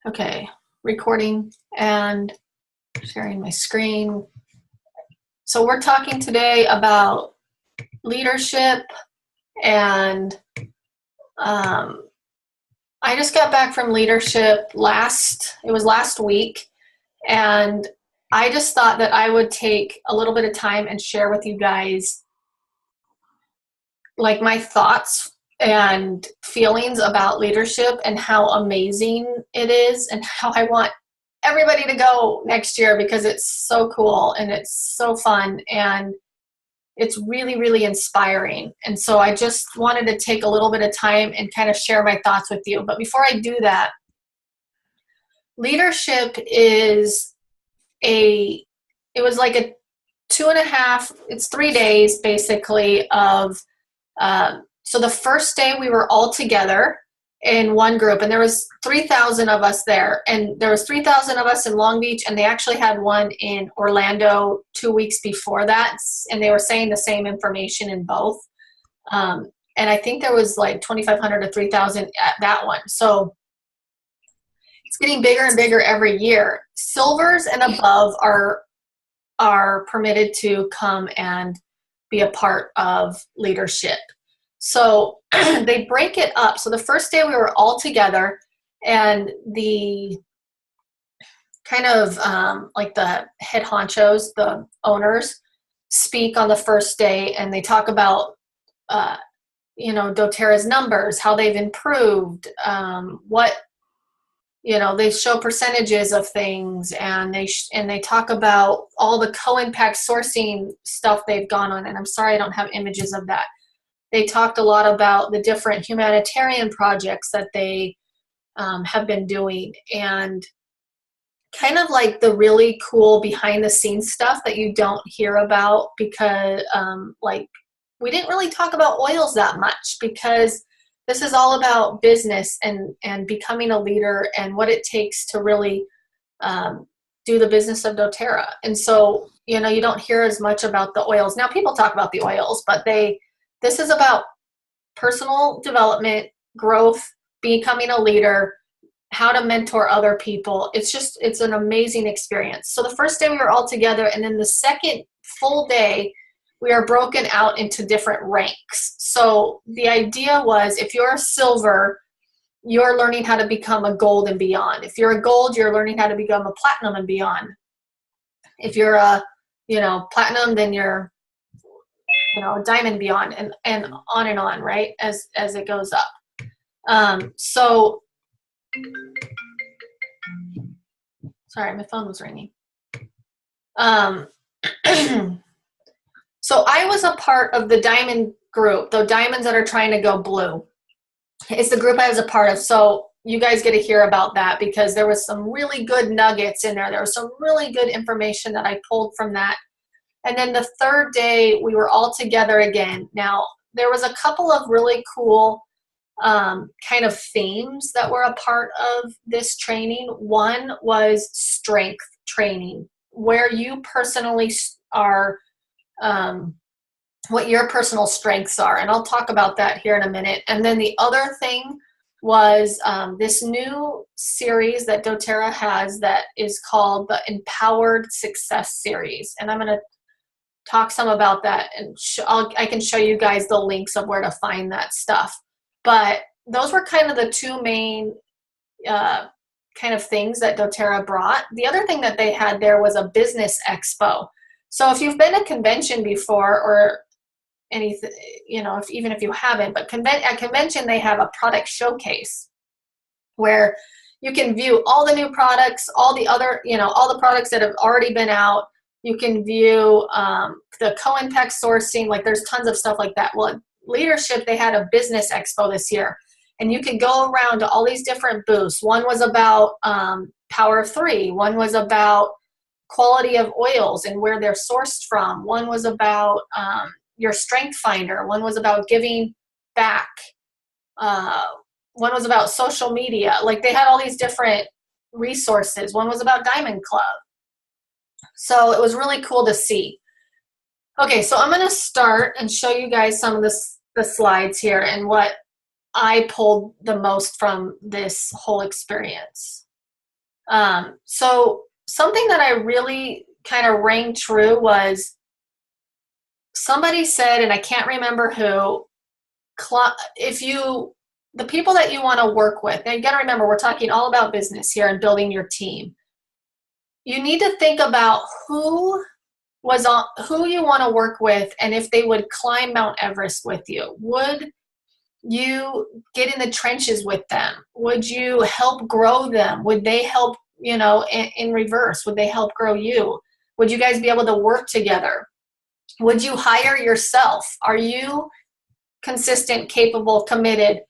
Okay, recording and sharing my screen. So we're talking today about leadership, and I just got back from leadership last week, and I just thought that I would take a little bit of time and share with you guys like my thoughts and feelings about leadership and how amazing it is and how I want everybody to go next year because it's so cool and it's so fun and it's really, really inspiring. And so I just wanted to take a little bit of time and kind of share my thoughts with you. But before I do that, leadership it was like a 2.5, it's 3 days basically of so the first day we were all together in one group, and there was 3,000 of us there, and there was 3,000 of us in Long Beach, and they actually had one in Orlando 2 weeks before that, and they were saying the same information in both. And I think there was like 2,500 to 3,000 at that one. So it's getting bigger and bigger every year. Silvers and above are permitted to come and be a part of leadership. So they break it up. So the first day we were all together, and the kind of like the head honchos, the owners, speak on the first day, and they talk about doTERRA's numbers, how they've improved, they show percentages of things, and they talk about all the co-impact sourcing stuff they've gone on. And I'm sorry I don't have images of that. They talked a lot about the different humanitarian projects that they have been doing, and kind of like the really cool behind the scenes stuff that you don't hear about because we didn't really talk about oils that much because this is all about business and becoming a leader and what it takes to really do the business of doTERRA. And so, you don't hear as much about the oils. Now people talk about the oils, but this is about personal development, growth, becoming a leader, how to mentor other people. It's an amazing experience. So the first day we were all together, and then the second full day, we are broken out into different ranks. So the idea was if you're a silver, you're learning how to become a gold and beyond. If you're a gold, you're learning how to become a platinum and beyond. If you're a, platinum, then you're, a diamond beyond, and on, right? As it goes up. So, sorry, my phone was ringing. So I was a part of the diamond group, the diamonds that are trying to go blue. It's the group I was a part of. So you guys get to hear about that because there was some really good nuggets in there. There was some really good information that I pulled from that. And then the third day, we were all together again. Now, there was a couple of really cool kind of themes that were a part of this training. One was strength training, where you personally are, what your personal strengths are. And I'll talk about that here in a minute. And then the other thing was this new series that doTERRA has that is called the Empowered Success Series. And I'm going to talk some about that, and I can show you guys the links of where to find that stuff. But those were kind of the two main kind of things that doTERRA brought. The other thing that they had there was a business expo. So if you've been to a convention before, or anything, even if you haven't, but at convention they have a product showcase where you can view all the new products, all the other, all the products that have already been out. You can view the co-impact sourcing, like there's tons of stuff like that. Well, leadership, they had a business expo this year, and you could go around to all these different booths. One was about Power of Three. One was about quality of oils and where they're sourced from. One was about your strength finder. One was about giving back. One was about social media. Like they had all these different resources. One was about Diamond Club. So it was really cool to see. Okay, so I'm going to start and show you guys some of the slides here and what I pulled the most from this whole experience. So something that I really kind of rang true was somebody said, and I can't remember who, if you, the people that you want to work with, now you got to remember, we're talking all about business here and building your team. You need to think about who you want to work with, and if they would climb Mount Everest with you. Would you get in the trenches with them? Would you help grow them? Would they help, in reverse? Would they help grow you? Would you guys be able to work together? Would you hire yourself? Are you consistent, capable, committed?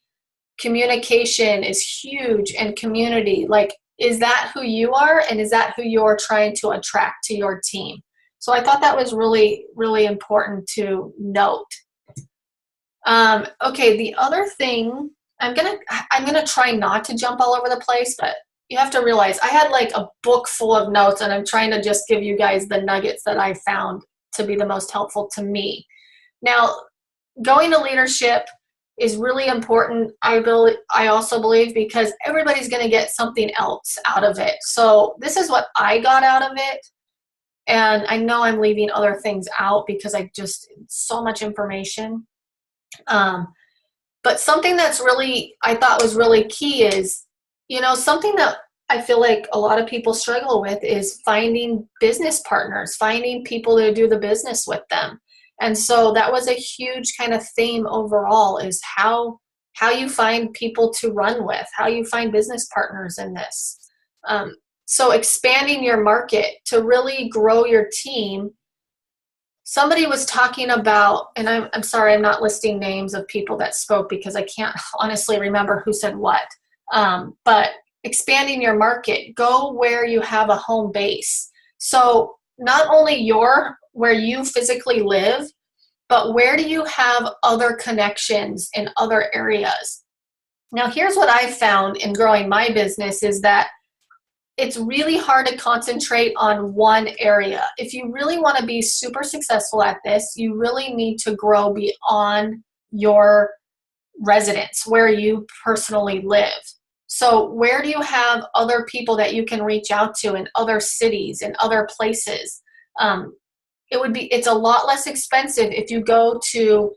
Communication is huge, and community. Like, is that who you are, and is that who you're trying to attract to your team? So I thought that was really, really important to note. Okay, the other thing, I'm gonna try not to jump all over the place, but you have to realize I had like a book full of notes, and I'm trying to just give you guys the nuggets that I found to be the most helpful to me. Now, going to leadership is really important. I also believe, because everybody's going to get something else out of it. So this is what I got out of it. And I know I'm leaving other things out because so much information. But something that's I thought was really key is, something that I feel like a lot of people struggle with is finding business partners, finding people to do the business with them. And so that was a huge kind of theme overall, is how you find people to run with, how you find business partners in this. So expanding your market to really grow your team. Somebody was talking about, and I'm sorry, I'm not listing names of people that spoke because I can't honestly remember who said what, but expanding your market, go where you have a home base. So not only where you physically live, but where do you have other connections in other areas? Now, here's what I've found in growing my business is that it's really hard to concentrate on one area. If you really want to be super successful at this, you really need to grow beyond your residence, where you personally live. So where do you have other people that you can reach out to in other cities, in other places? It's a lot less expensive if you go to,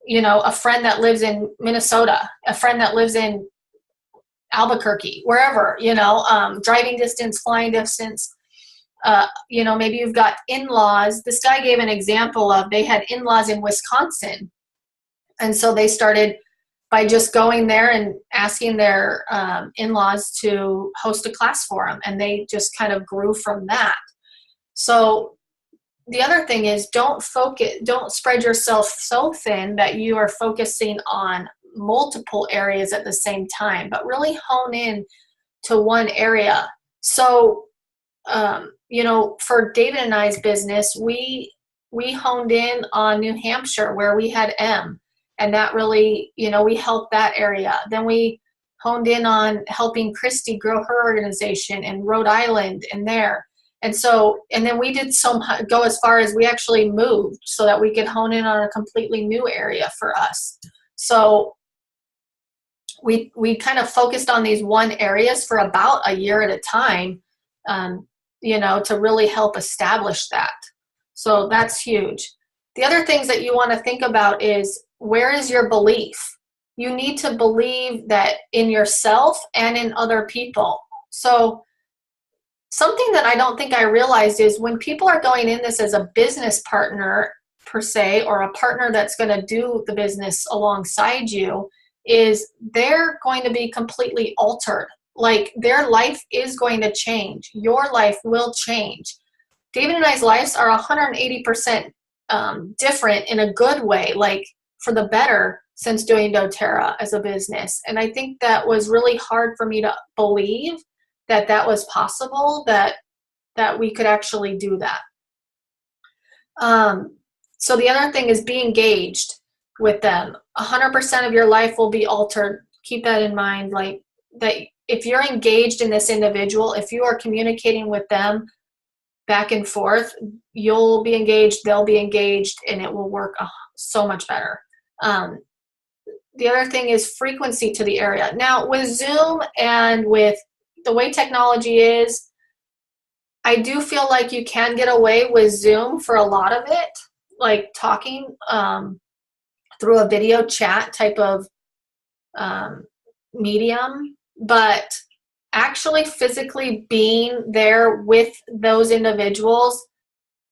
a friend that lives in Minnesota, a friend that lives in Albuquerque, wherever, driving distance, flying distance. Maybe you've got in-laws. This guy gave an example of, they had in-laws in Wisconsin. And so they started by just going there and asking their in-laws to host a class for them. And they just kind of grew from that. So the other thing is, don't spread yourself so thin that you are focusing on multiple areas at the same time, but really hone in to one area. So, for David and I's business, we honed in on New Hampshire, where we had M, and that really, we helped that area. Then we honed in on helping Christy grow her organization in Rhode Island and there. And then we did go as far as we actually moved so that we could hone in on a completely new area for us. So we kind of focused on these one areas for about a year at a time, to really help establish that. So that's huge. The other things that you want to think about is, where is your belief? You need to believe that in yourself and in other people. So something that I don't think I realized is, when people are going in this as a business partner per se, or a partner that's going to do the business alongside you, is they're going to be completely altered. Like, their life is going to change. Your life will change. David and I's lives are 180% different in a good way, like for the better, since doing doTERRA as a business. And I think that was really hard for me to believe that was possible, that we could actually do that. So the other thing is, be engaged with them. 100% of your life will be altered. Keep that in mind. Like, that if you're engaged in this individual, if you are communicating with them back and forth, you'll be engaged, they'll be engaged, and it will work so much better. The other thing is frequency to the area. Now, with Zoom and with the way technology is, I do feel like you can get away with Zoom for a lot of it, like talking through a video chat type of medium, but actually physically being there with those individuals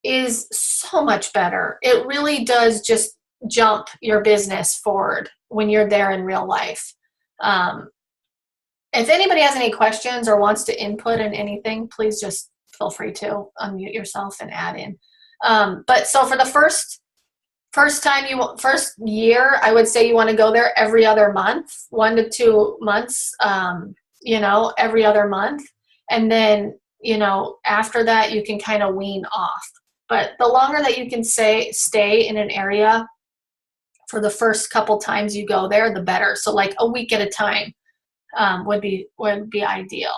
is so much better. It really does just jump your business forward when you're there in real life. If anybody has any questions or wants to input in anything, please just feel free to unmute yourself and add in. But so for the first year, I would say you want to go there every other month, 1 to 2 months, every other month. And then, after that, you can kind of wean off. But the longer that you can stay in an area for the first couple times you go there, the better. So like a week at a time would be ideal.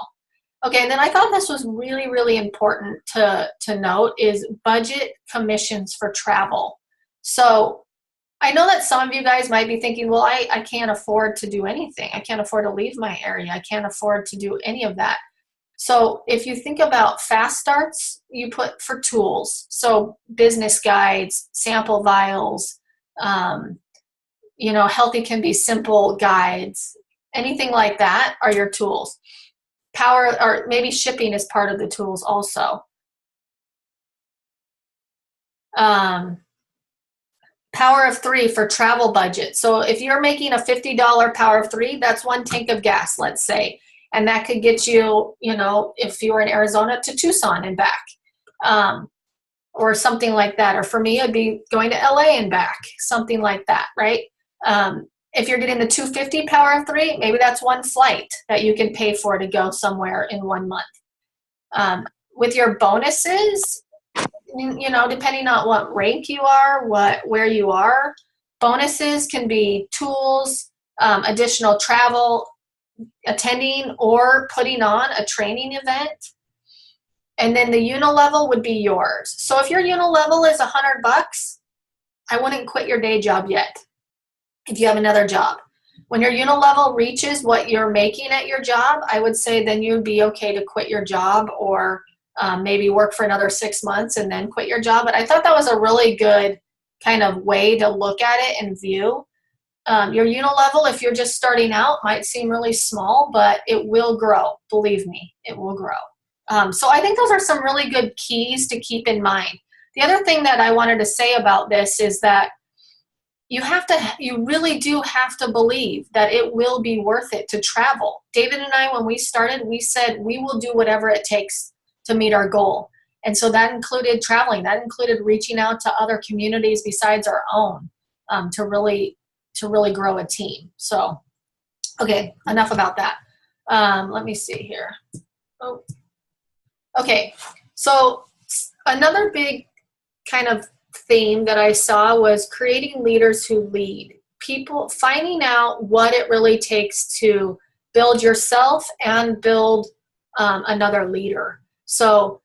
Okay, and then I thought this was really, really important to note is budget commissions for travel. So I know that some of you guys might be thinking, well, I can't afford to do anything. I can't afford to leave my area. I can't afford to do any of that. So if you think about fast starts, you put for tools. So business guides, sample vials, healthy can be simple guides, anything like that are your tools. Power, or maybe shipping is part of the tools also. Power of 3 for travel budget. So if you're making a $50 power of 3, that's 1 tank of gas, let's say. And that could get you, if you were in Arizona, to Tucson and back, or something like that. Or for me, it'd be going to LA and back, something like that, right? If you're getting the 250 power of 3, maybe that's 1 flight that you can pay for to go somewhere in 1 month. With your bonuses, depending on what rank you are, where you are, bonuses can be tools, additional travel, attending or putting on a training event. And then the unilevel would be yours. So if your unilevel is $100, I wouldn't quit your day job yet if you have another job. When your unilevel reaches what you're making at your job, I would say then you'd be okay to quit your job or maybe work for another 6 months and then quit your job. But I thought that was a really good kind of way to look at it and view. Your unilevel, if you're just starting out, might seem really small, but it will grow. Believe me, it will grow. So I think those are some really good keys to keep in mind. The other thing that I wanted to say about this is that you really do have to believe that it will be worth it to travel. David and I, when we started, we said we will do whatever it takes to meet our goal. And so that included traveling. That included reaching out to other communities besides our own to really grow a team. So, okay, enough about that. Let me see here. Oh, okay. So another big kind of theme that I saw was creating leaders who lead. People finding out what it really takes to build yourself and build another leader. So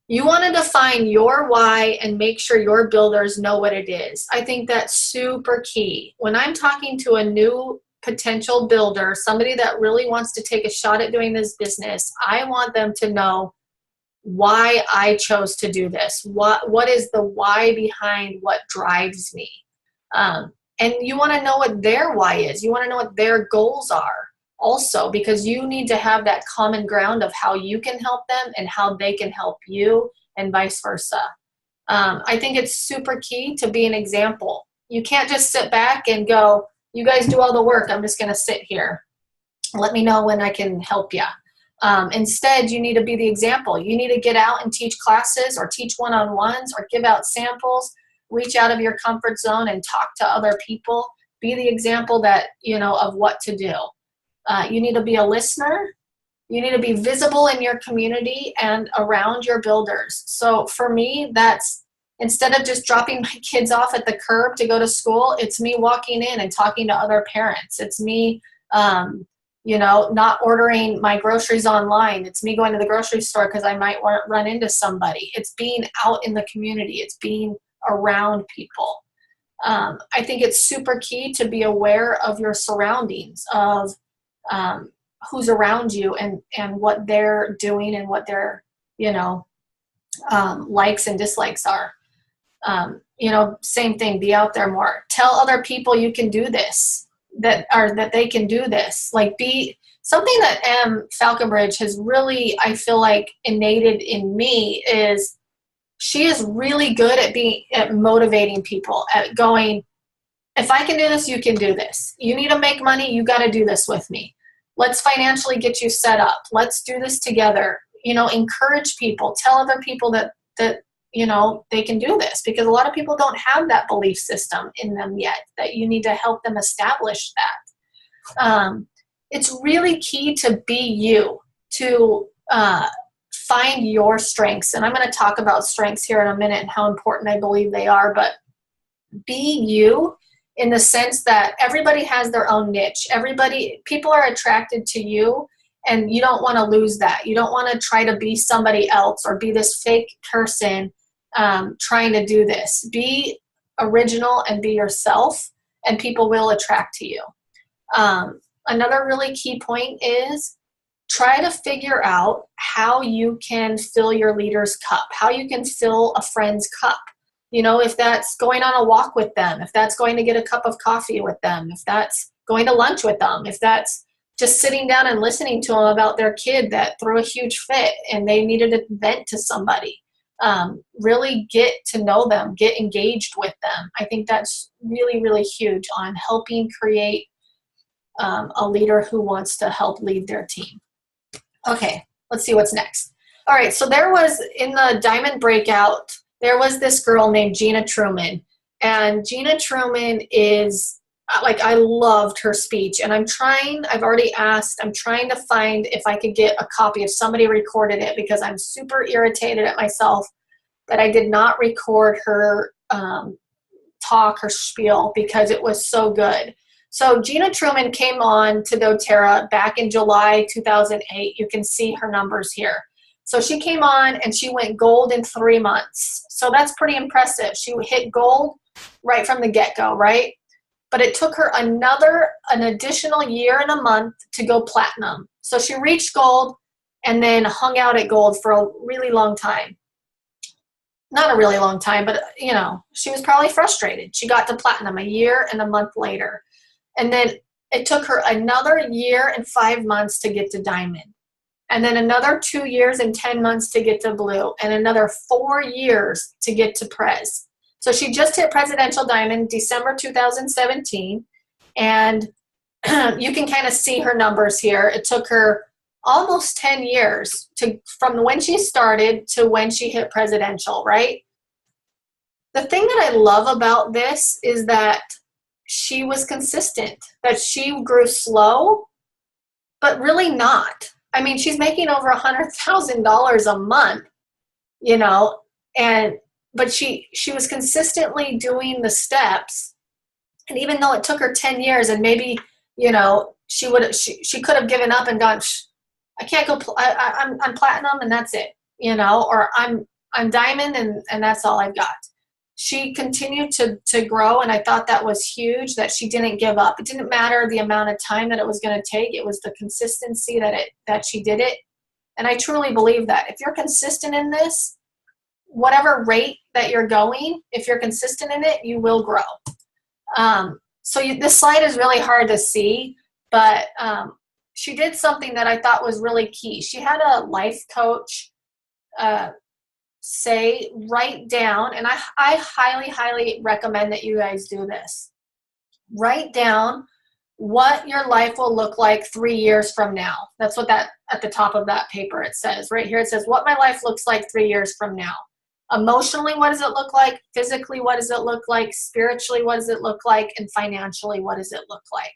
you want to define your why and make sure your builders know what it is. I think that's super key. When I'm talking to a new potential builder, somebody that really wants to take a shot at doing this business, I want them to know why I chose to do this. What is the why behind what drives me? And you want to know what their why is. You want to know what their goals are also, because you need to have that common ground of how you can help them and how they can help you and vice versa. I think it's super key to be an example. You can't just sit back and go, you guys do all the work, I'm just going to sit here. Let me know when I can help you. Instead, you need to be the example. You need to get out and teach classes or teach one-on-ones or give out samples, reach out of your comfort zone and talk to other people. Be the example that, of what to do. You need to be a listener. You need to be visible in your community and around your builders. So for me, that's instead of just dropping my kids off at the curb to go to school, it's me walking in and talking to other parents. It's me, not ordering my groceries online. It's me going to the grocery store because I might run into somebody. It's being out in the community. It's being around people. I think it's super key to be aware of your surroundings, of who's around you and what they're doing and what their, you know, likes and dislikes are. You know, same thing, be out there more. Tell other people you can do this, that they can do this. Like, be something that Falconbridge has really, I feel like, innated in me is she is really good at motivating people, at going, if I can do this, you can do this. You need to make money, you got to do this with me. Let's financially get you set up. Let's do this together. You know, encourage people, tell other people that you know, they can do this, because a lot of people don't have that belief system in them yet, that you need to help them establish that. It's really key to be you, to find your strengths. And I'm going to talk about strengths here in a minute and how important I believe they are, but be you in the sense that everybody has their own niche. People are attracted to you, and you don't want to lose that. You don't want to try to be somebody else or be this fake person trying to do this. Be original and be yourself, and people will attract to you. Another really key point is try to figure out how you can fill your leader's cup, how you can fill a friend's cup. You know, if that's going on a walk with them, if that's going to get a cup of coffee with them, if that's going to lunch with them, if that's just sitting down and listening to them about their kid that threw a huge fit and they needed to vent to somebody. Really get to know them, get engaged with them. I think that's really, really huge on helping create a leader who wants to help lead their team. Okay, let's see what's next. All right, so there was, in the Diamond Breakout, there was this girl named Gina Truman. And Gina Truman is, like, I loved her speech. And I've already asked, I'm trying to find if I could get a copy, if somebody recorded it, because I'm super irritated at myself that I did not record her talk, her spiel, because it was so good. So Gina Truman came on to doTERRA back in July 2008. You can see her numbers here. So she came on and she went gold in 3 months. So that's pretty impressive. She hit gold right from the get-go, right? But it took her an additional year and a month to go platinum. So she reached gold and then hung out at gold for a really long time. Not a really long time, but, you know, she was probably frustrated. She got to platinum a year and a month later. And then it took her another year and 5 months to get to diamond. And then another 2 years and 10 months to get to blue. And another 4 years to get to Prez. So she just hit Presidential Diamond December 2017. And you can kind of see her numbers here. It took her almost 10 years from when she started to when she hit Presidential, right? The thing that I love about this is that she was consistent, that she grew slow, but really not. I mean, she's making over $100,000 a month, you know, but she was consistently doing the steps. And even though it took her 10 years and maybe, you know, she could have given up and gone, I can't go, I'm platinum and that's it, you know, or I'm diamond and that's all I've got. She continued to grow, and I thought that was huge, that she didn't give up. It didn't matter the amount of time that it was going to take. It was the consistency that she did it. And I truly believe that if you're consistent in this, whatever rate that you're going, if you're consistent in it, you will grow. This slide is really hard to see, but she did something that I thought was really key. She had a life coach say, write down, and I highly, highly recommend that you guys do this. Write down what your life will look like 3 years from now. That's what that at the top of that paper it says. Right here it says what my life looks like 3 years from now. Emotionally, what does it look like? Physically, what does it look like? Spiritually, what does it look like? And financially, what does it look like?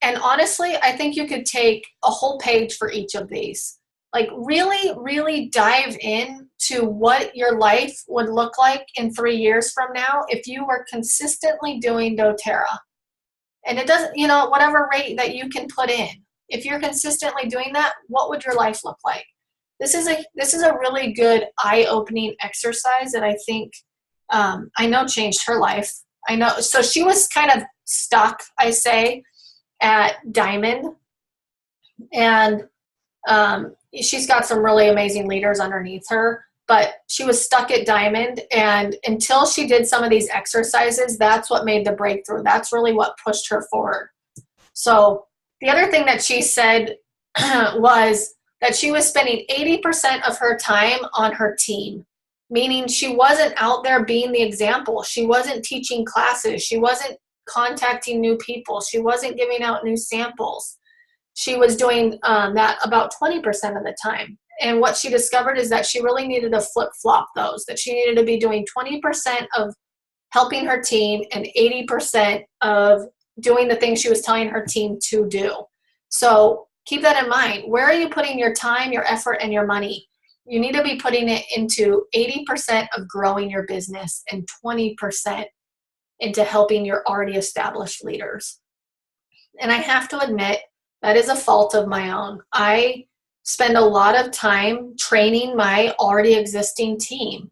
And honestly, I think you could take a whole page for each of these. Like, really, really dive in to what your life would look like in 3 years from now if you were consistently doing doTERRA. And it doesn't, you know, whatever rate that you can put in. If you're consistently doing that, what would your life look like? This is a really good eye-opening exercise that I think I know changed her life. I know. So she was kind of stuck, I say, at diamond. And she's got some really amazing leaders underneath her, but she was stuck at Diamond. And until she did some of these exercises, that's what made the breakthrough. That's really what pushed her forward. So the other thing that she said was that she was spending 80% of her time on her team, meaning she wasn't out there being the example. She wasn't teaching classes. She wasn't contacting new people. She wasn't giving out new samples. She was doing that about 20% of the time. And what she discovered is that she really needed to flip-flop those, that she needed to be doing 20% of helping her team and 80% of doing the things she was telling her team to do. So keep that in mind. Where are you putting your time, your effort, and your money? You need to be putting it into 80% of growing your business and 20% into helping your already established leaders. And I have to admit, that is a fault of my own. I spend a lot of time training my already existing team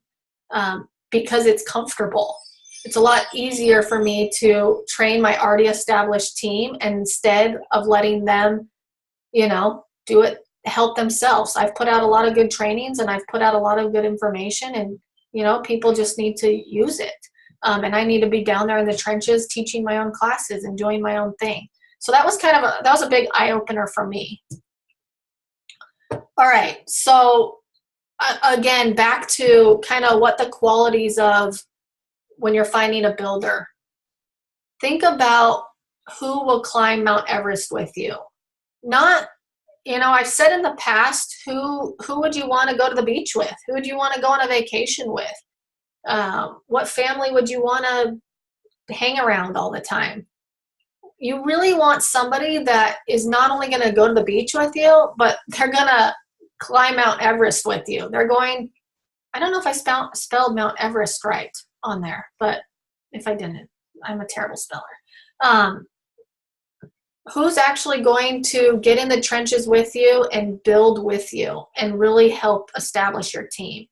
because it's comfortable. It's a lot easier for me to train my already established team instead of letting them, do it, help themselves. I've put out a lot of good trainings and I've put out a lot of good information, and, people just need to use it. And I need to be down there in the trenches teaching my own classes and doing my own thing. So that was a big eye-opener for me. All right, so again, back to kind of what the qualities of when you're finding a builder. Think about who will climb Mount Everest with you. Not, I've said in the past, who would you want to go to the beach with? Who would you want to go on a vacation with? What family would you want to hang around all the time? You really want somebody that is not only going to go to the beach with you, but they're going to climb Mount Everest with you. They're going, I don't know if I spelled Mount Everest right on there, but if I didn't, I'm a terrible speller. Who's actually going to get in the trenches with you and build with you and really help establish your team?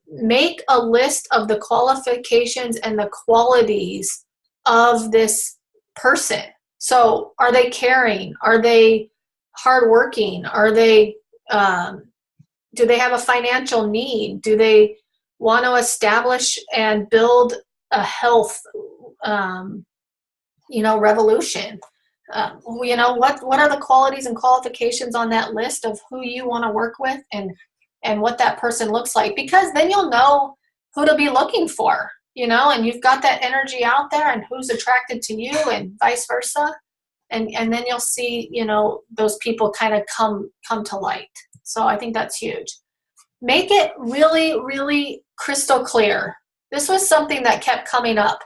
Make a list of the qualifications and the qualities of this person. So are they caring? Are they hardworking? Are they, do they have a financial need? Do they want to establish and build a health, revolution? What are the qualities and qualifications on that list of who you want to work with and what that person looks like? Because then you'll know who to be looking for. And you've got that energy out there and who's attracted to you and vice versa. And then you'll see, those people kind of come to light. So I think that's huge. Make it really, really crystal clear. This was something that kept coming up.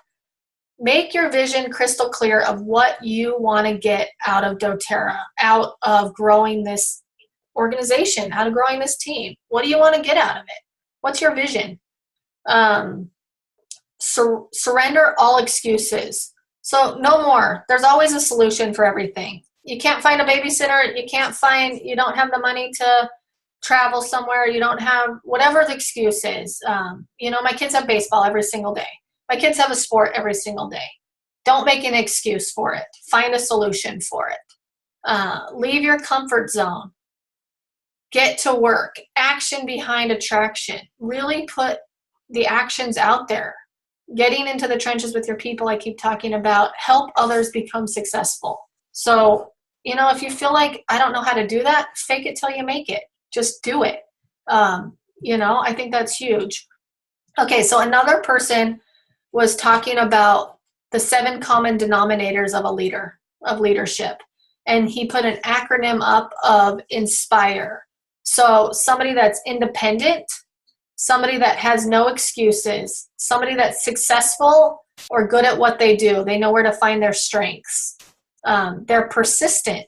Make your vision crystal clear of what you want to get out of doTERRA, out of growing this organization, out of growing this team. What do you want to get out of it? What's your vision? Surrender all excuses. So no more. There's always a solution for everything. You can't find a babysitter. You don't have the money to travel somewhere. You don't have whatever the excuse is. My kids have baseball every single day. My kids have a sport every single day. Don't make an excuse for it. Find a solution for it. Leave your comfort zone. Get to work. Action behind attraction. Really put the actions out there. Getting into the trenches with your people, I keep talking about, help others become successful. So, if you feel like I don't know how to do that, fake it till you make it. Just do it. I think that's huge. Okay, so another person was talking about the 7 common denominators of leadership. And he put an acronym up of INSPIRE. So somebody that's independent, somebody that has no excuses, somebody that's successful or good at what they do. They know where to find their strengths. They're persistent.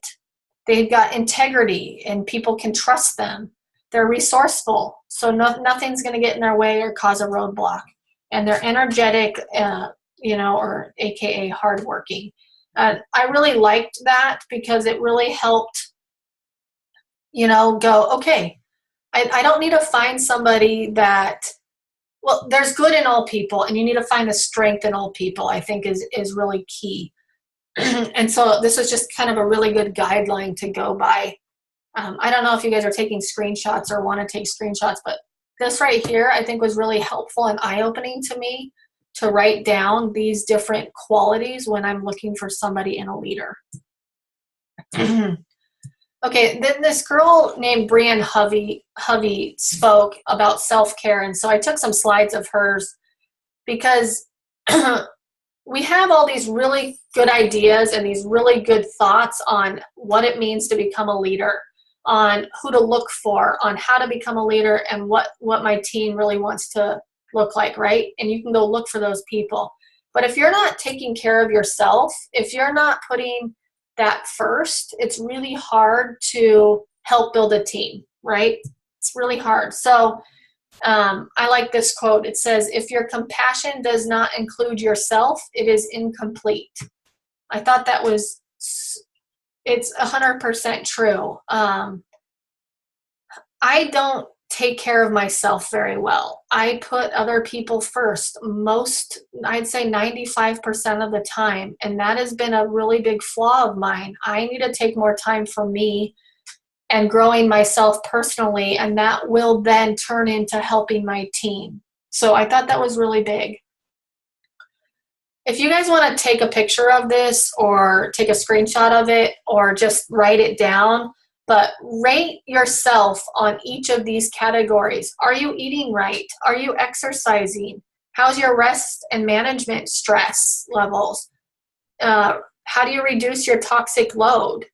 They've got integrity and people can trust them. They're resourceful, so nothing's going to get in their way or cause a roadblock. And they're energetic, or AKA hardworking. I really liked that because it really helped, go, okay, I don't need to find somebody that, well, there's good in all people and you need to find the strength in all people, I think is really key. And so this was just kind of a really good guideline to go by. I don't know if you guys are taking screenshots or want to take screenshots, but this right here I think was really helpful and eye-opening to me to write down these different qualities when I'm looking for somebody in a leader. Okay, then this girl named Brienne Hovey spoke about self-care, and so I took some slides of hers because we have all these really good ideas and these really good thoughts on what it means to become a leader, on who to look for, on how to become a leader, and what my team really wants to look like, right? And you can go look for those people. But if you're not taking care of yourself, if you're not putting that first, it's really hard to help build a team, right? It's really hard. So I like this quote. It says, if your compassion does not include yourself, it is incomplete. I thought that was, it's 100% true. I don't take care of myself very well. I put other people first I'd say 95% of the time, and that has been a really big flaw of mine. I need to take more time for me and growing myself personally, and that will then turn into helping my team. So I thought that was really big. If you guys want to take a picture of this or take a screenshot of it or just write it down, but rate yourself on each of these categories. Are you eating right? Are you exercising? How's your rest and management stress levels? How do you reduce your toxic load?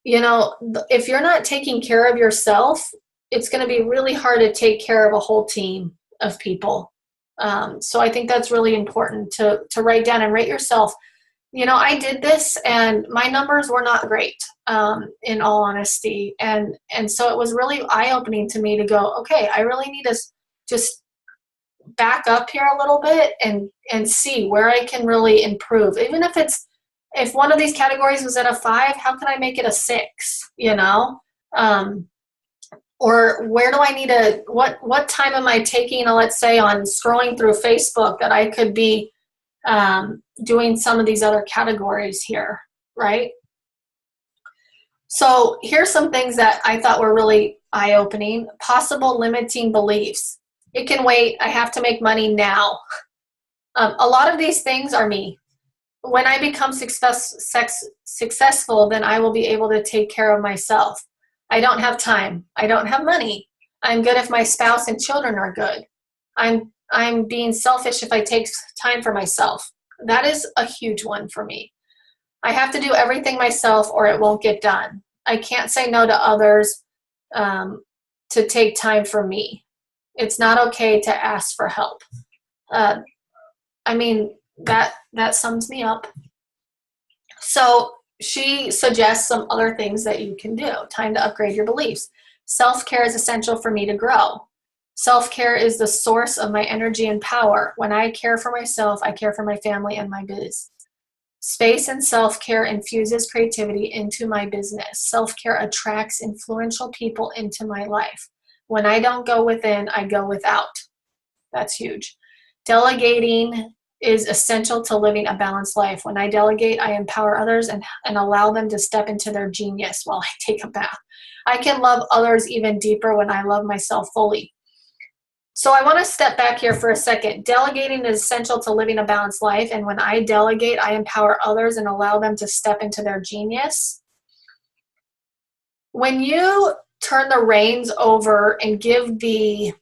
You know, if you're not taking care of yourself, it's going to be really hard to take care of a whole team of people. So I think that's really important to write down and rate yourself. You know, I did this and my numbers were not great, in all honesty. And so it was really eye-opening to me to go, okay, I really need to just back up here a little bit and see where I can really improve. Even if one of these categories was at a 5, how can I make it a 6, you know? Or where do I need what time am I taking, let's say, on scrolling through Facebook that I could be doing some of these other categories here, right? So here's some things that I thought were really eye-opening. Possible limiting beliefs. It can wait. I have to make money now. A lot of these things are me. When I become successful, then I will be able to take care of myself. I don't have time. I don't have money. I'm good if my spouse and children are good. I'm being selfish if I take time for myself. That is a huge one for me. I have to do everything myself or it won't get done. I can't say no to others to take time for me. It's not okay to ask for help. I mean, that sums me up. So she suggests some other things that you can do. Time to upgrade your beliefs. Self-care is essential for me to grow. Self-care is the source of my energy and power. When I care for myself, I care for my family and my biz. Space and self-care infuses creativity into my business. Self-care attracts influential people into my life. When I don't go within, I go without. That's huge. Delegating is essential to living a balanced life. When I delegate, I empower others and allow them to step into their genius while I take a bath. I can love others even deeper when I love myself fully. So I want to step back here for a second. Delegating is essential to living a balanced life, and when I delegate, I empower others and allow them to step into their genius. When you turn the reins over and give the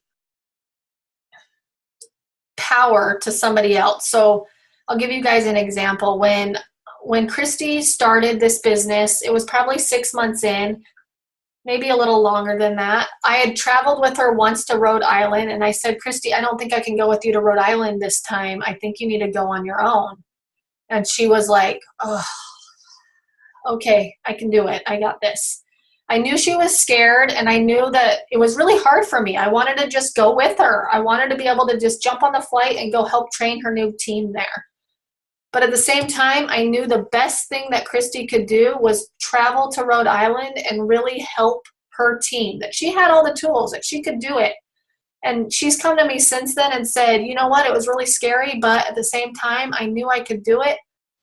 power to somebody else. So I'll give you guys an example. When Christy started this business, it was probably 6 months in, maybe a little longer than that. I had traveled with her once to Rhode Island, and I said, Christy, I don't think I can go with you to Rhode Island this time. I think you need to go on your own. And she was like, oh, okay, I can do it. I got this. I knew she was scared, and I knew that it was really hard for me. I wanted to just go with her. I wanted to be able to just jump on the flight and go help train her new team there. But at the same time, I knew the best thing that Christy could do was travel to Rhode Island and really help her team, that she had all the tools, that she could do it. And she's come to me since then and said, you know what, it was really scary, but at the same time, I knew I could do it.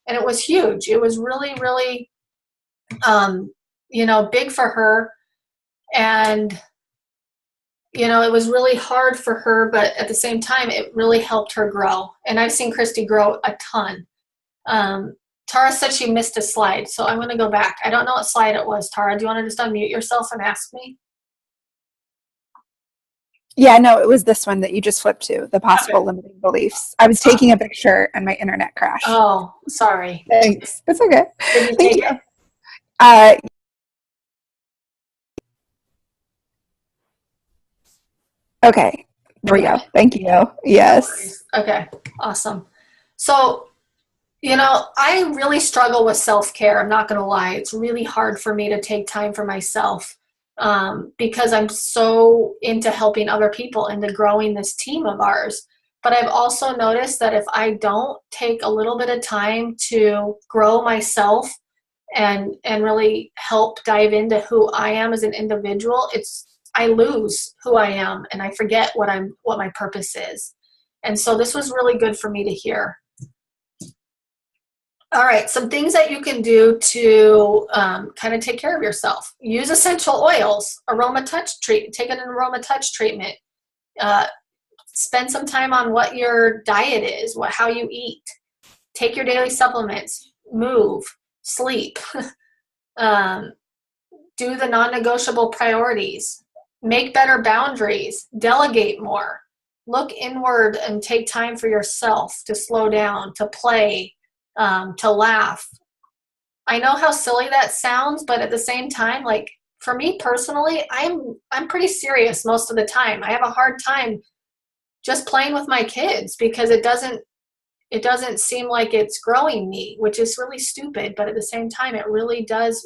And it was huge. It was really, really, big for her. And, it was really hard for her, but at the same time, it really helped her grow. And I've seen Christy grow a ton. Tara said she missed a slide, so I'm going to go back. I don't know what slide it was, Tara. Do you want to just unmute yourself and ask me? Yeah, no, it was this one that you just flipped to, the possible limiting beliefs. I was taking a picture and my internet crashed. Oh, sorry. Thanks. It's okay. Did you Thank take you. it? Okay, there we go. Thank you. Yes. Okay, awesome. So, I really struggle with self-care. I'm not going to lie. It's really hard for me to take time for myself because I'm so into helping other people, into growing this team of ours. But I've also noticed that if I don't take a little bit of time to grow myself and really help dive into who I am as an individual, I lose who I am and I forget what my purpose is. And so this was really good for me to hear. All right, some things that you can do to kind of take care of yourself. Use essential oils, take an aroma touch treatment. Spend some time on what your diet is, how you eat. Take your daily supplements, move, sleep. Do the non-negotiable priorities. Make better boundaries, delegate more. Look inward and take time for yourself to slow down, to play, to laugh. I know how silly that sounds, but at the same time, like for me personally, I'm pretty serious most of the time. I have a hard time just playing with my kids because it doesn't seem like it's growing me, which is really stupid, but at the same time it really does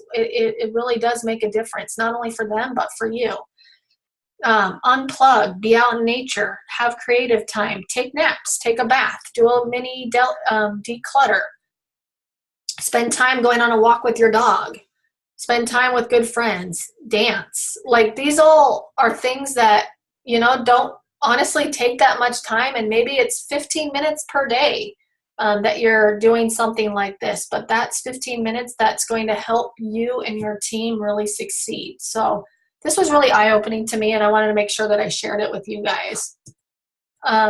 make a difference, not only for them but for you. Unplug, be out in nature, have creative time, take naps, take a bath, do a mini declutter. Spend time going on a walk with your dog. Spend time with good friends. Dance. Like these all are things that, don't honestly take that much time. And maybe it's 15 minutes per day that you're doing something like this. But that's 15 minutes that's going to help you and your team really succeed. So this was really eye-opening to me, and I wanted to make sure that I shared it with you guys.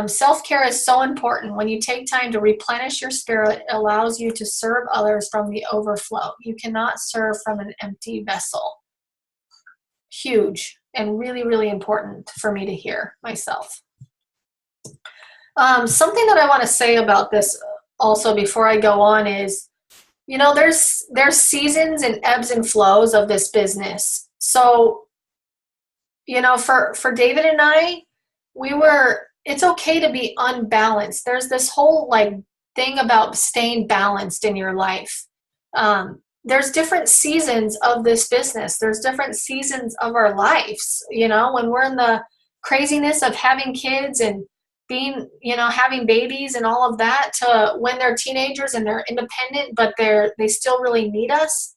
Self-care is so important. When you take time to replenish your spirit, it allows you to serve others from the overflow. You cannot serve from an empty vessel. Huge and really, really important for me to hear myself. Something that I want to say about this also before I go on is, there's seasons and ebbs and flows of this business. So, for David and I, it's okay to be unbalanced. There's this whole thing about staying balanced in your life. There's different seasons of this business. There's different seasons of our lives. When we're in the craziness of having kids and being, having babies and all of that, to when they're teenagers and they're independent, but they still really need us.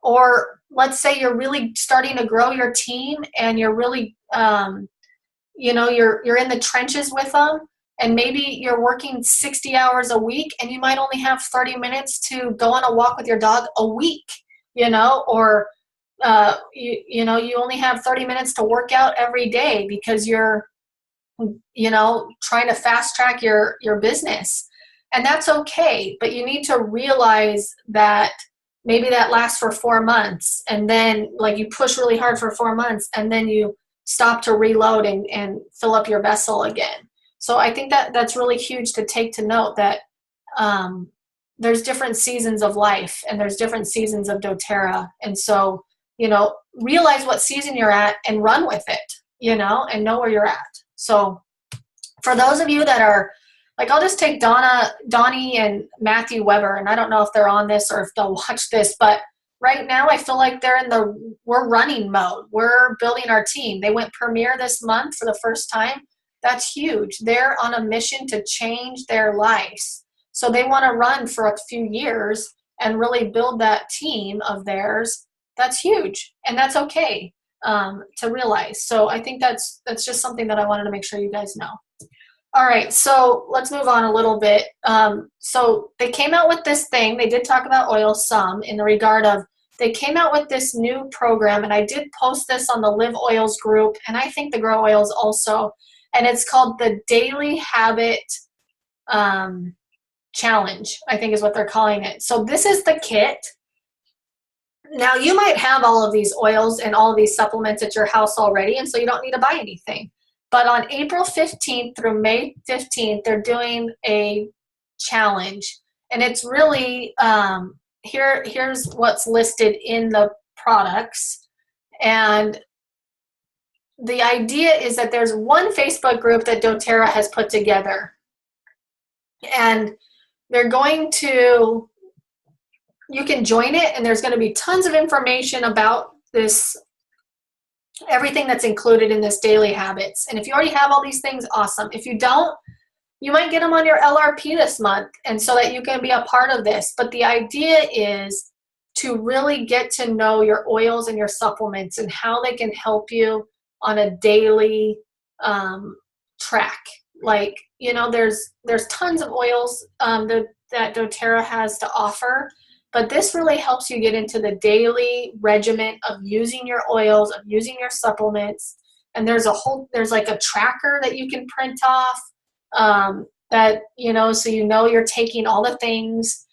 Or let's say you're really starting to grow your team and you're really, you're in the trenches with them, and maybe you're working 60 hours a week and you might only have 30 minutes to go on a walk with your dog a week, or you only have 30 minutes to work out every day because you're, trying to fast track your business. And that's okay, but you need to realize that maybe that lasts for 4 months, and then you push really hard for 4 months, and then you stop to reload and fill up your vessel again. So I think that's really huge to take to note, that there's different seasons of life and there's different seasons of doTERRA. And so, realize what season you're at and run with it, and know where you're at. So for those of you that are, I'll just take Donnie and Matthew Weber, and I don't know if they're on this or if they'll watch this, but right now I feel like they're we're running mode. We're building our team. They went Premier this month for the first time. That's huge. They're on a mission to change their lives. So they want to run for a few years and really build that team of theirs. That's huge. And that's okay to realize. So I think that's just something that I wanted to make sure you guys know. All right, so let's move on a little bit. So they came out with this thing. They did talk about oil some in the regard of they came out with this new program, and I did post this on the Live Oils group, and I think the Grow Oils also, and it's called the Daily Habit Challenge, I think is what they're calling it. So this is the kit. Now, you might have all of these oils and all of these supplements at your house already, and so you don't need to buy anything. But on April 15th through May 15th, they're doing a challenge. And it's really, here's what's listed in the products. And the idea is that there's one Facebook group that doTERRA has put together. And they're going to, you can join it, and there's going to be tons of information about this, everything that's included in this daily habits. And if you already have all these things, awesome. If you don't, you might get them on your LRP this month, and so that you can be a part of this. But the idea is to really get to know your oils and your supplements and how they can help you on a daily track. Like, you know, there's tons of oils that doTERRA has to offer, but this really helps you get into the daily regimen of using your oils, of using your supplements. And there's like a tracker that you can print off that, you know, so you know you're taking all the things.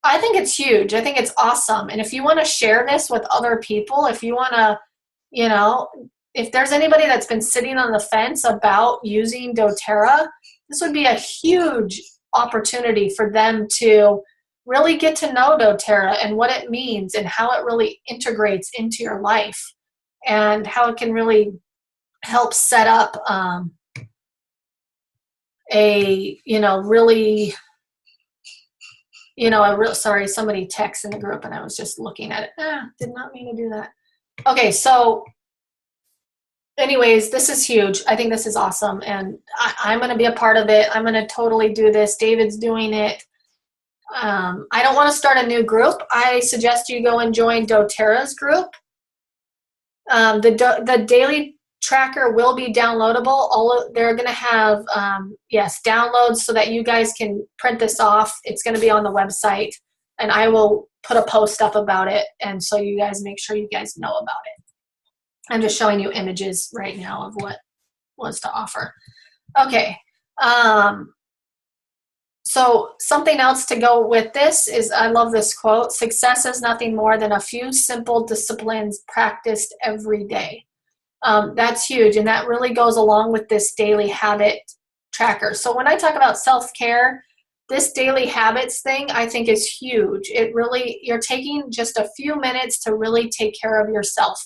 I think it's huge. I think it's awesome. And if you want to share this with other people, if you want to, you know, if there's anybody that's been sitting on the fence about using doTERRA, this would be a huge opportunity for them to really get to know doTERRA and what it means and how it really integrates into your life and how it can really help set up sorry, somebody texted in the group and I was just looking at it. Did not mean to do that. Okay, so anyways, this is huge. I think this is awesome, and I'm going to be a part of it. I'm going to totally do this. David's doing it. I don't want to start a new group. I suggest you go and join doTERRA's group. The daily tracker will be downloadable. They're going to have, downloads so that you guys can print this off. It's going to be on the website, and I will put a post up about it, and so you guys make sure you guys know about it. I'm just showing you images right now of what was to offer. Okay. So something else to go with this is, I love this quote: success is nothing more than a few simple disciplines practiced every day. That's huge, and that really goes along with this daily habit tracker. So when I talk about self-care, this daily habits thing I think is huge. It really, you're taking just a few minutes to really take care of yourself.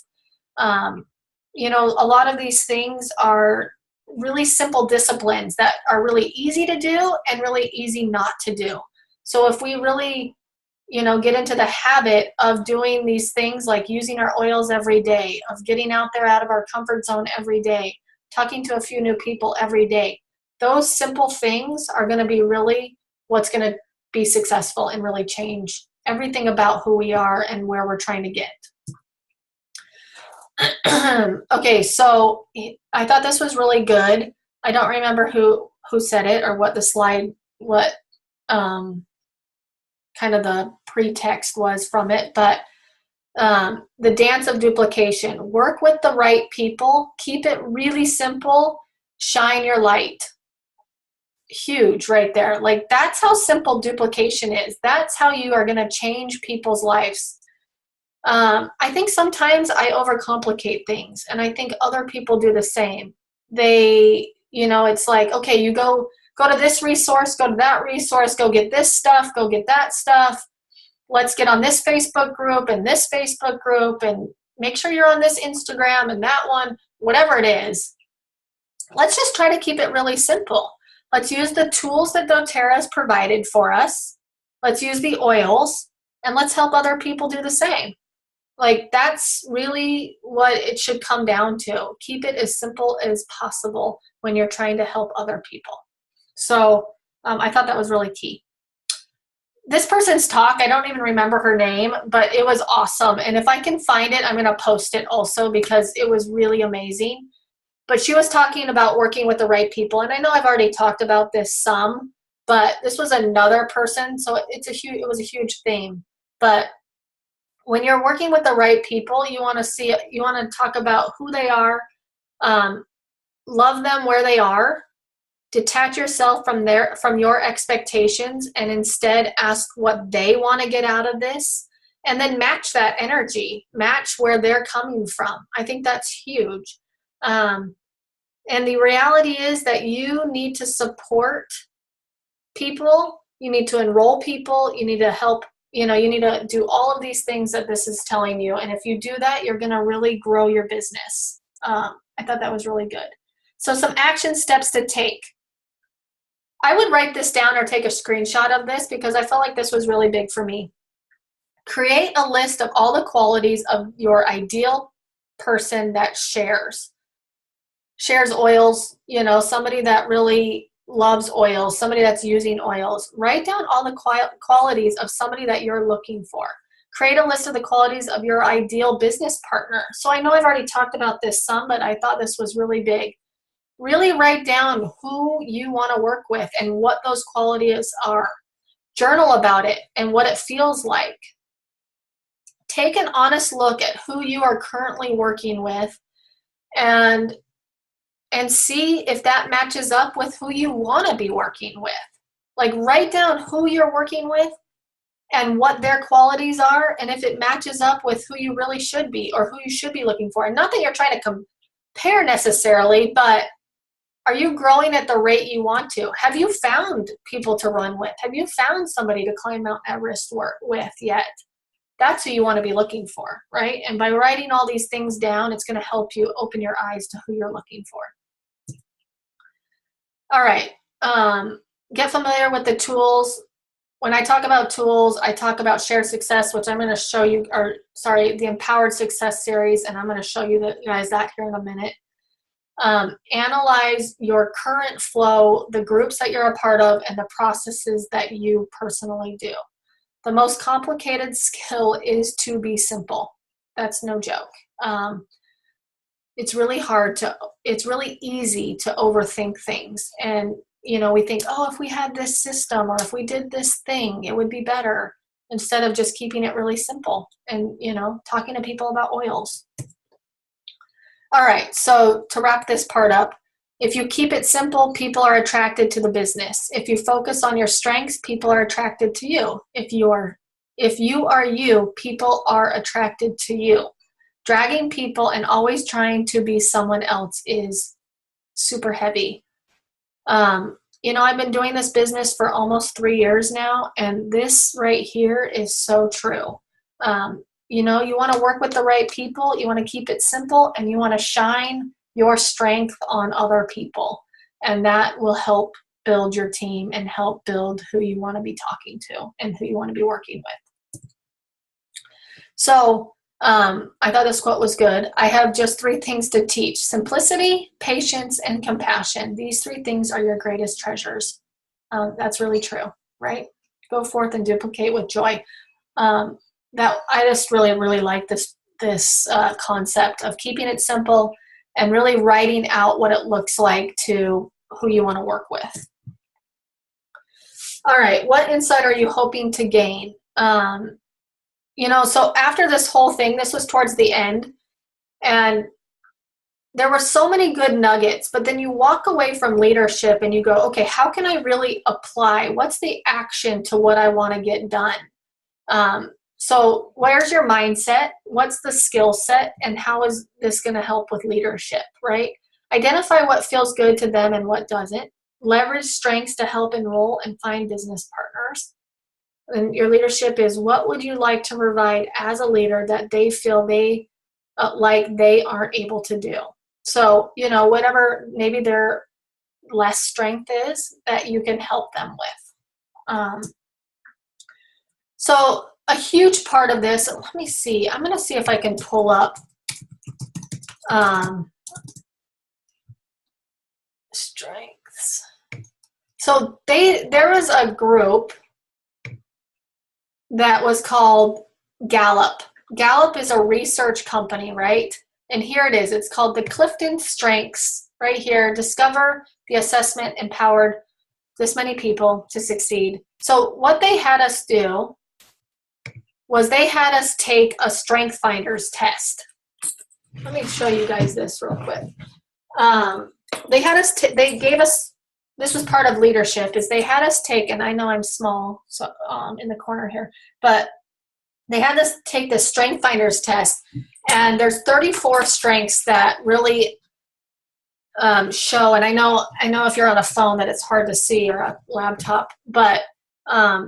You know, a lot of these things are really simple disciplines that are really easy to do and really easy not to do. So if we really, you know, get into the habit of doing these things, like using our oils every day, of getting out there out of our comfort zone every day, talking to a few new people every day, those simple things are going to be really what's going to be successful and really change everything about who we are and where we're trying to get. Okay, so I thought this was really good. I don't remember who said it or what the slide, what kind of the pretext was from it, but the dance of duplication. Work with the right people. Keep it really simple. Shine your light. Huge right there. Like, that's how simple duplication is. That's how you are going to change people's lives. I think sometimes I overcomplicate things, and I think other people do the same. They, you know, it's like, okay, you go to this resource, go to that resource, go get this stuff, go get that stuff. Let's get on this Facebook group and this Facebook group, and make sure you're on this Instagram and that one, whatever it is. Let's just try to keep it really simple. Let's use the tools that doTERRA has provided for us. Let's use the oils, and let's help other people do the same. Like, that's really what it should come down to. Keep it as simple as possible when you're trying to help other people. So I thought that was really key. This person's talk, I don't even remember her name, but it was awesome. And if I can find it, I'm going to post it also, because it was really amazing. But she was talking about working with the right people. And I know I've already talked about this some, but this was another person. So it was a huge theme. But when you're working with the right people, you want to talk about who they are, love them where they are, detach yourself from your expectations, and instead ask what they want to get out of this, and then match that energy, match where they're coming from. I think that's huge. And the reality is that you need to support people, you need to enroll people, you need to help, you need to do all of these things that this is telling you. And if you do that, you're going to really grow your business. I thought that was really good. So some action steps to take. I would write this down or take a screenshot of this because I felt like this was really big for me. Create a list of all the qualities of your ideal person that shares oils, somebody that really loves oils, somebody that's using oils. Write down all the qualities of somebody that you're looking for. Create a list of the qualities of your ideal business partner. So I know I've already talked about this some, but I thought this was really big. Really write down who you want to work with and what those qualities are. Journal about it and what it feels like. Take an honest look at who you are currently working with and see if that matches up with who you want to be working with. Like, write down who you're working with and what their qualities are, and if it matches up with who you really should be or who you should be looking for. And not that you're trying to compare necessarily, but are you growing at the rate you want to? Have you found people to run with? Have you found somebody to climb Mount Everest with yet? That's who you want to be looking for, right? And by writing all these things down, it's going to help you open your eyes to who you're looking for. All right. Get familiar with the tools. When I talk about tools, I talk about shared success, which I'm going to show you, the Empowered Success series, and I'm going to show you guys that here in a minute. Analyze your current flow, the groups that you're a part of, and the processes that you personally do. The most complicated skill is to be simple. That's no joke. It's really easy to overthink things. And, we think, oh, if we had this system or if we did this thing, it would be better, instead of just keeping it really simple and, talking to people about oils. All right, so to wrap this part up, if you keep it simple, people are attracted to the business. If you focus on your strengths, people are attracted to you. If you are you, people are attracted to you. Dragging people and always trying to be someone else is super heavy. I've been doing this business for almost 3 years now, and this right here is so true. You want to work with the right people, you want to keep it simple, and you want to shine your strength on other people. And that will help build your team and help build who you want to be talking to and who you want to be working with. So I thought this quote was good. I have just 3 things to teach: simplicity, patience, and compassion. These 3 things are your greatest treasures. That's really true, right? Go forth and duplicate with joy. That I just really, really like this concept of keeping it simple and really writing out what it looks like to who you want to work with. All right, what insight are you hoping to gain? So after this whole thing, this was towards the end, and there were so many good nuggets, but then you walk away from leadership and you go, okay, how can I really apply? What's the action to what I want to get done? So where's your mindset? What's the skill set? And how is this going to help with leadership, right? Identify what feels good to them and what doesn't. Leverage strengths to help enroll and find business partners. And your leadership is, what would you like to provide as a leader that they feel like they aren't able to do? So, whatever maybe their less strength is, that you can help them with. So a huge part of this, let me see, I'm going to see if I can pull up strengths. So there was a group that was called Gallup. Gallup is a research company, right? And here it is. It's called the Clifton Strengths right here. Discover the assessment empowered this many people to succeed. So what they had us do was they had us take a Strength Finders test. Let me show you guys this real quick. They had us, they gave us, this was part of leadership, is they had us take, and I know I'm small, so in the corner here, but they had us take the Strength Finders test, and there's 34 strengths that really show, and I know if you're on a phone that it's hard to see, or a laptop, but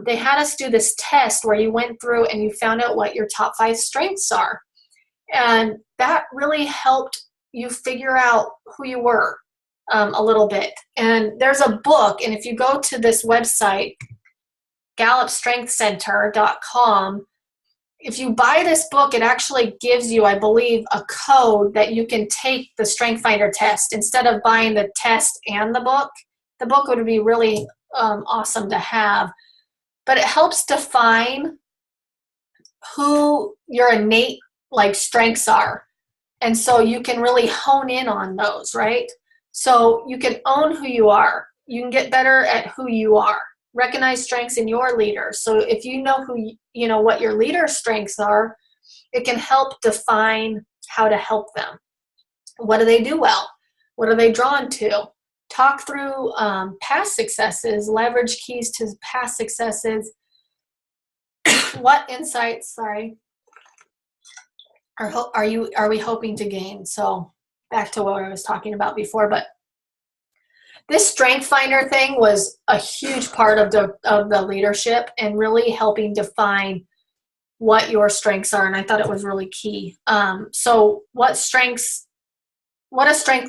they had us do this test where you went through and you found out what your top 5 strengths are. And that really helped you figure out who you were a little bit. And there's a book, and if you go to this website, gallupstrengthcenter.com, if you buy this book, it actually gives you, I believe, a code that you can take the Strength Finder test. Instead of buying the test and the book would be really awesome to have. But it helps define who your innate strengths are. And so you can really hone in on those, right? So you can own who you are. You can get better at who you are. Recognize strengths in your leaders. So if you know what your leader's strengths are, it can help define how to help them. What do they do well? What are they drawn to? Talk through past successes, leverage keys to past successes. What insights, are we hoping to gain? So back to what I was talking about before, but this Strength Finder thing was a huge part of the leadership and really helping define what your strengths are, and I thought it was really key. So what a strength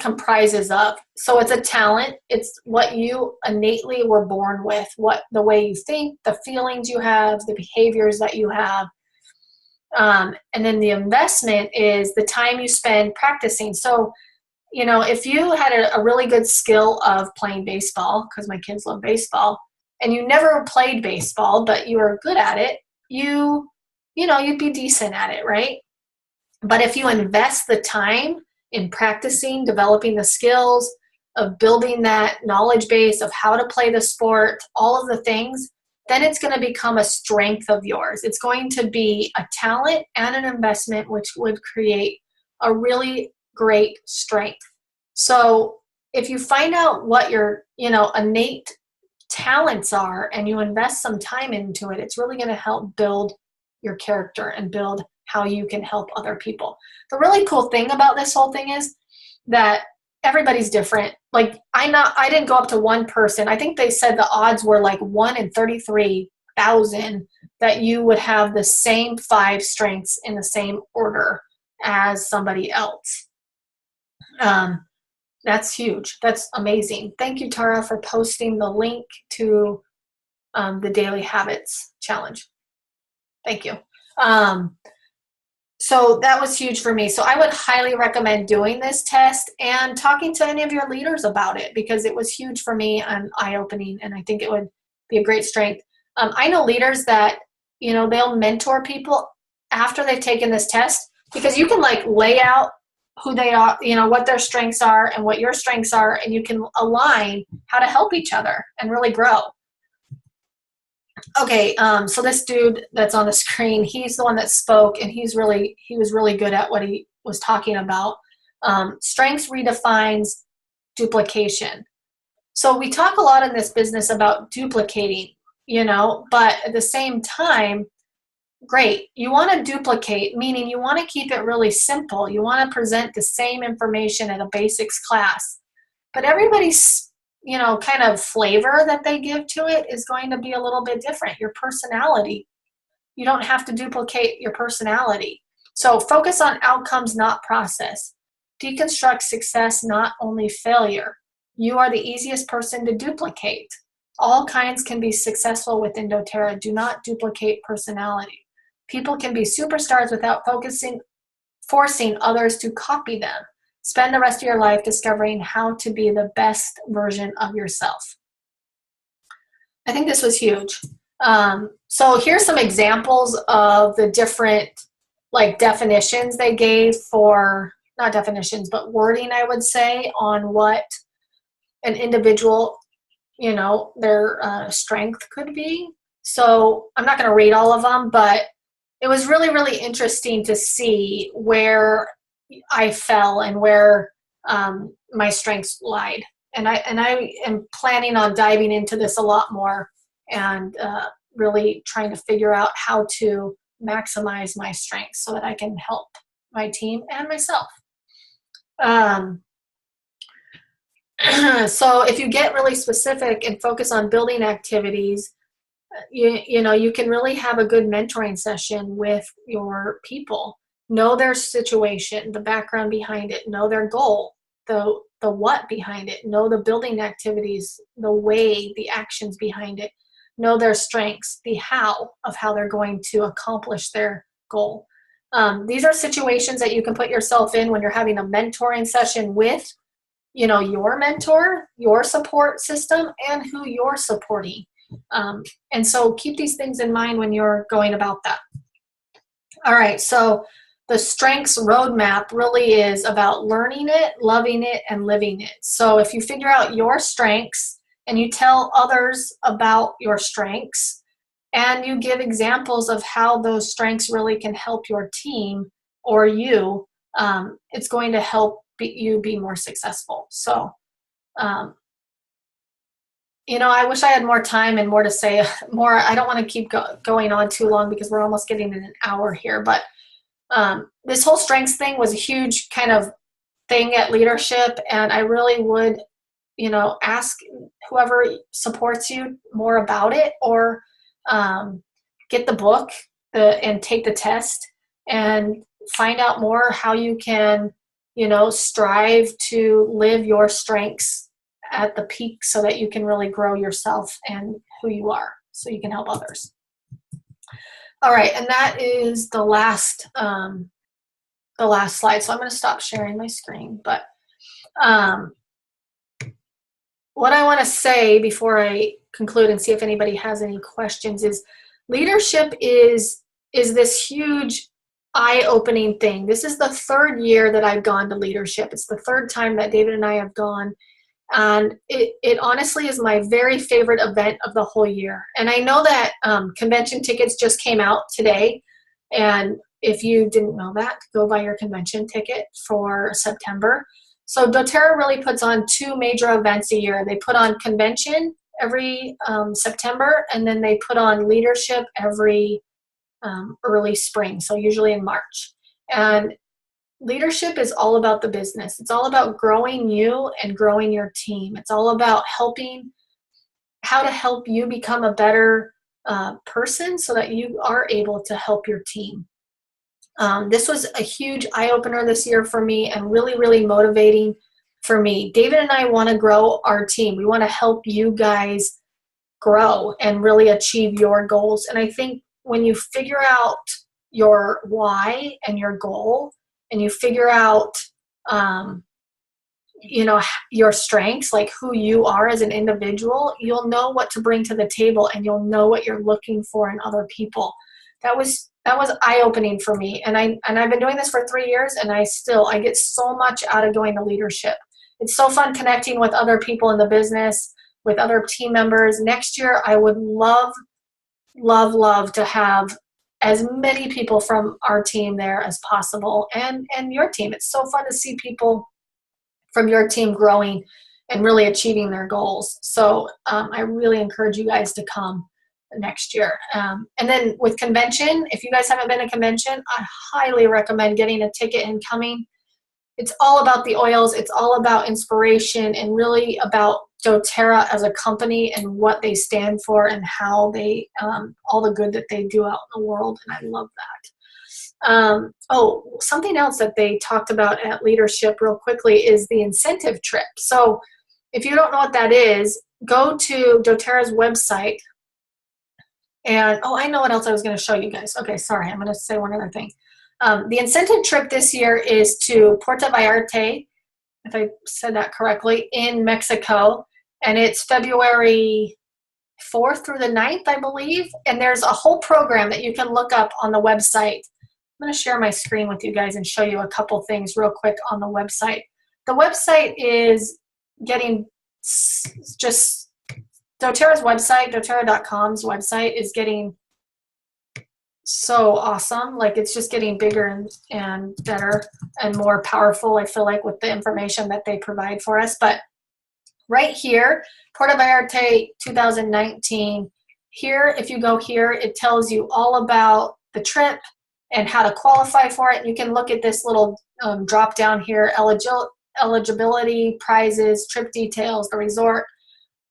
comprises of. So it's a talent. It's what you innately were born with, the way you think, the feelings you have, the behaviors that you have. And then the investment is the time you spend practicing. So if you had a really good skill of playing baseball, because my kids love baseball, and you never played baseball, but you were good at it, you'd be decent at it, right? But if you invest the time in practicing, developing the skills of building that knowledge base of how to play the sport, all of the things, then it's going to become a strength of yours. It's going to be a talent and an investment, which would create a really great strength. So if you find out what your, innate talents are and you invest some time into it, it's really going to help build your character and build how you can help other people. The really cool thing about this whole thing is that everybody's different. I didn't go up to one person. I think they said the odds were 1 in 33,000 that you would have the same 5 strengths in the same order as somebody else. That's huge. That's amazing. Thank you, Tara, for posting the link to the Daily Habits Challenge. Thank you. So that was huge for me. So I would highly recommend doing this test and talking to any of your leaders about it, because it was huge for me and eye-opening, and I think it would be a great strength. I know leaders that, they'll mentor people after they've taken this test, because you can lay out who they are, what their strengths are and what your strengths are, and you can align how to help each other and really grow. Okay, so this dude that's on the screen, he's the one that spoke, and he was really good at what he was talking about. Strengths redefines duplication. So we talk a lot in this business about duplicating, but at the same time, great. You want to duplicate, meaning you want to keep it really simple. You want to present the same information in a basics class, but everybody's kind of flavor that they give to it is going to be a little bit different. Your personality, you don't have to duplicate your personality. So focus on outcomes, not process. Deconstruct success, not only failure. You are the easiest person to duplicate. All kinds can be successful within doTERRA. Do not duplicate personality. People can be superstars without forcing others to copy them. Spend the rest of your life discovering how to be the best version of yourself. I think this was huge. So here's some examples of the different definitions they gave for not definitions, but wording, I would say, on what an individual, their strength could be. So I'm not going to read all of them, but it was really, really interesting to see where I fell and where my strengths lied. And I am planning on diving into this a lot more and really trying to figure out how to maximize my strengths so that I can help my team and myself. So if you get really specific and focus on building activities, you can really have a good mentoring session with your people. Know their situation, the background behind it, know their goal, the what behind it, know the building activities, the way, the actions behind it, know their strengths, the how of how they're going to accomplish their goal. These are situations that you can put yourself in when you're having a mentoring session with your mentor, your support system, and who you're supporting. And so keep these things in mind when you're going about that. All right, so the strengths roadmap really is about learning it, loving it, and living it. So if you figure out your strengths and you tell others about your strengths and you give examples of how those strengths really can help your team or you, it's going to help you be more successful. So, I wish I had more time and more to say. I don't want to keep going on too long because we're almost getting in an hour here. But this whole strengths thing was a huge kind of thing at leadership, and I really would, ask whoever supports you more about it, or get the book and take the test and find out more how you can, strive to live your strengths at the peak so that you can really grow yourself and who you are so you can help others. All right, and that is the last slide. So I'm going to stop sharing my screen. But what I want to say before I conclude and see if anybody has any questions is leadership is this huge eye-opening thing. This is the third year that I've gone to leadership. It's the third time that David and I have gone. And it honestly is my very favorite event of the whole year. And I know that convention tickets just came out today. And if you didn't know that, go buy your convention ticket for September. So doTERRA really puts on two major events a year. They put on convention every September, and then they put on leadership every early spring, so usually in March. And leadership is all about the business. It's all about growing you and growing your team. It's all about how to help you become a better person so that you are able to help your team. This was a huge eye-opener this year for me and really, really motivating for me. David and I want to grow our team. We want to help you guys grow and really achieve your goals. And I think when you figure out your why and your goal, and you figure out, your strengths, like who you are as an individual, you'll know what to bring to the table and you'll know what you're looking for in other people. That was eye-opening for me. And I've been doing this for 3 years, and I get so much out of going to leadership. It's so fun connecting with other people in the business, with other team members. Next year, I would love, love, love to have as many people from our team there as possible, and your team. It's so fun to see people from your team growing and really achieving their goals. So I really encourage you guys to come next year. And then with convention, if you guys haven't been to convention, I highly recommend getting a ticket and coming. It's all about the oils. It's all about inspiration and really about doTERRA as a company and what they stand for and how they, all the good that they do out in the world. And I love that. Something else that they talked about at leadership real quickly is the incentive trip. So if you don't know what that is, go to doTERRA's website. And, I know what else I was going to show you guys. Okay, sorry, I'm going to say one other thing. The incentive trip this year is to Puerto Vallarta, if I said that correctly, in Mexico. And it's February 4th through the 9th, I believe. And there's a whole program that you can look up on the website going to share my screen with you guys and show you a couple things real quick on the website. The website is getting just doTERRA's website, doTERRA.com's website is getting so awesome. Like, it's just getting bigger and better and more powerful, I feel like, with the information that they provide for us. But right here, Puerto Vallarta 2019, here, if you go here, it tells you all about the trip and how to qualify for it. You can look at this little drop down here, eligibility, prizes, trip details, the resort,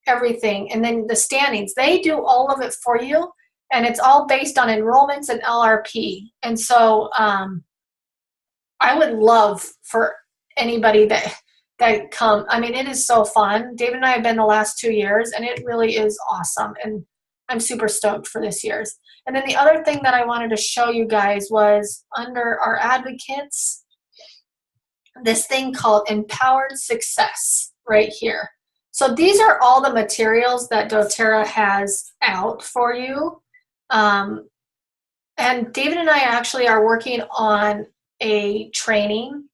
everything. And then the standings, they do all of it for you. And it's all based on enrollments and LRP. And so I would love for anybody that come. I mean, it is so fun. David and I have been the last 2 years, and it really is awesome. And I'm super stoked for this year's. And then the other thing that I wanted to show you guys was under our advocates, this thing called Empowered Success right here. So these are all the materials that doTERRA has out for you. And David and I actually are working on a training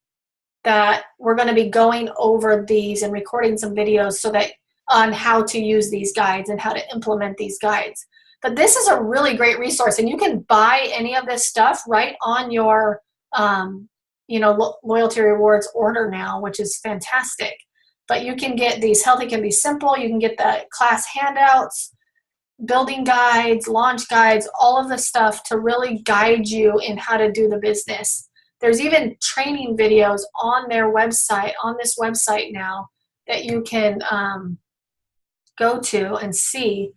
that we're going to be going over these and recording some videos so that on how to use these guides and how to implement these guides. But this is a really great resource, and you can buy any of this stuff right on your loyalty rewards order now, which is fantastic. But you can get these Healthy Can Be Simple, you can get the class handouts, building guides, launch guides, all of the stuff to really guide you in how to do the business. There's even training videos on their website, on this website now, that you can go to and see.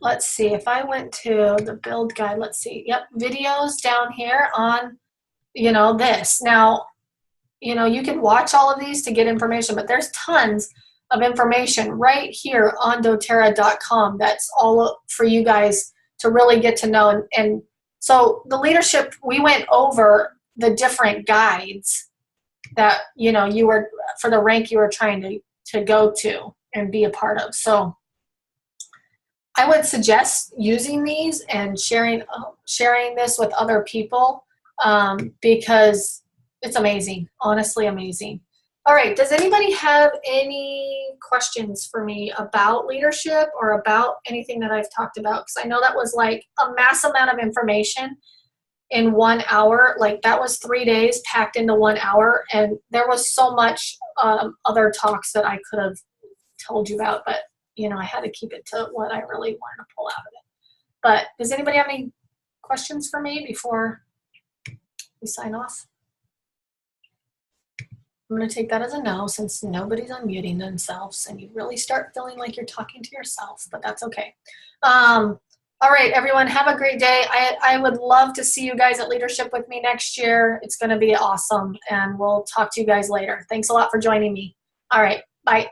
Let's see, if I went to the build guide, let's see, yep, videos down here on, this. Now, you can watch all of these to get information, but there's tons of information right here on doTERRA.com that's all for you guys to really get to know. And so the leadership, we went over the different guides that, you were, for the rank you were trying to go to and be a part of. So I would suggest using these and sharing this with other people because it's amazing, honestly amazing. All right, does anybody have any questions for me about leadership or about anything that I've talked about? Because I know that was like a mass amount of information in 1 hour. Like, that was 3 days packed into 1 hour, and there was so much other talks that I could have told you about, but I had to keep it to what I really wanted to pull out of it. But does anybody have any questions for me before we sign off? I'm going to take that as a no, since nobody's unmuting themselves and you really start feeling like you're talking to yourself, but that's okay. All right, everyone, have a great day. I would love to see you guys at Leadership with me next year. It's going to be awesome, and we'll talk to you guys later. Thanks a lot for joining me. All right, bye.